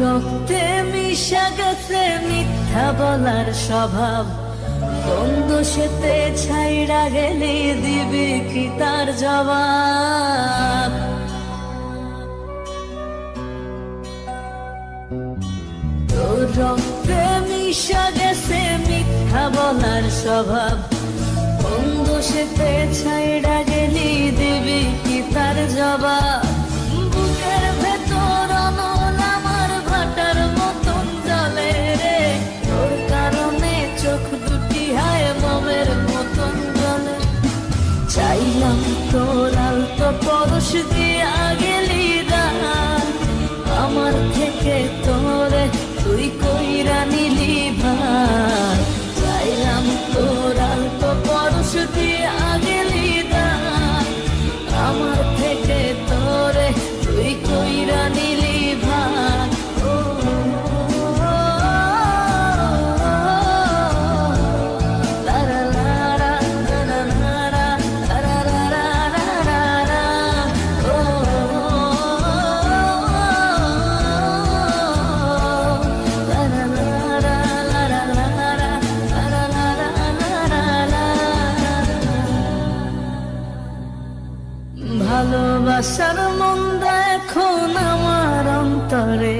রক্তে মিশা গেছে মিথ্যা বলার স্বভাব, বন্ধ সেতে ছাইড়া গেলে দিবি কি তার জবাব? তোর রক্তে মিশা গেছে মিথ্যা বলার স্বভাব, বন্ধ সেতে ছাইড়া গেলি দিবি কি তার জবাব? বুকের ভেতর অনল আমার ভাটার মতন জ্বলে রে, তোর কারণে চোখ দুটি হায় মমের মতন জ্বলে। চাইলাম তোর আলতো পরশ দিয়া গেলি দান, আমার থেকে তোরে তুই কইরা নিলি ভার। চাইলাম তোর আলতো পরশ দিয়া গেলি দান, আমার থেকে তোরে তুই কইরা নিলি ভার। ভালোবাসার মন্দা এখন আমার অন্তরে,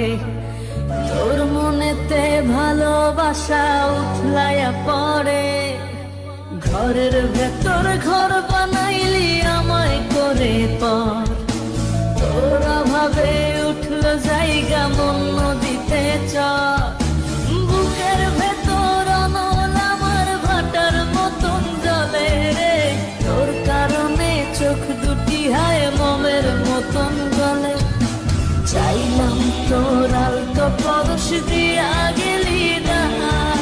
তোর মনেতে ভালোবাসা উথলাইয়া পড়ে। ঘরের ভেতর ঘর বানাইলি আমায় করে পর, তোর অভাবে উঠল জায়গা মন নদীতে চর। বুকের ভেতর অনল আমার ভাটার মতন জ্বলে রে, তোর কারণে চোখ দুটি হায় মমের মতন গলে। চাইলাম তোর আলতো পরশ দিয়া গেলি দান,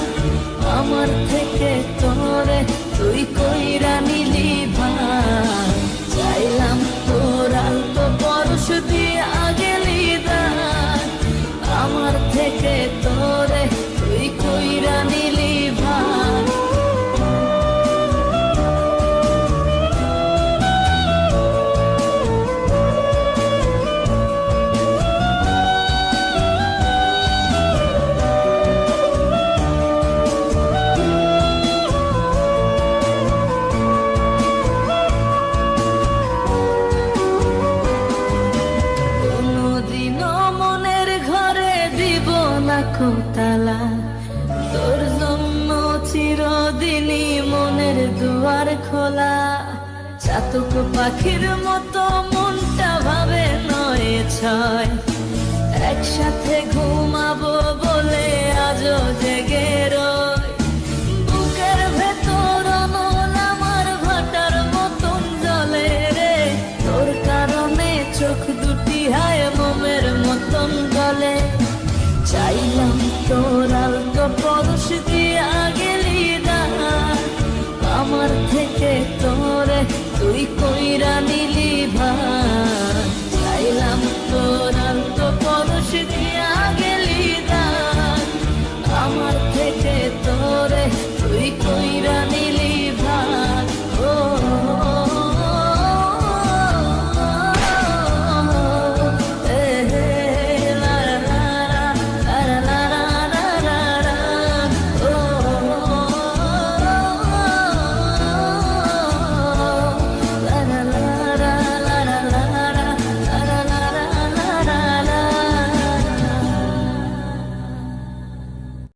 আমার থেকে তোরে তুই কইরা নিলি ভার। চাইলাম তোর আলতো পরশ দিয়া গেলি দান, আমার থেকে তোরে তুই কইরা নিলি ভার। তালা তোর জন্য চিরদিনই মনের দুয়ার খোলা। চাতক পাখির মতো মনটা ভাবে নয় ছয়, একসাথে ঘুমাবো বলে আজও জেগে রয়। বুকের ভেতর অনল আমার ভাটার মতন জ্বলে রে, তোর কারণে চোখ দুটি হায় মমের মতন গলে। চাইলাম তোর আলতো পরশ দিয়া গেলি দান, আমার থেকে তোরে তুই কইরা নিলি ভার।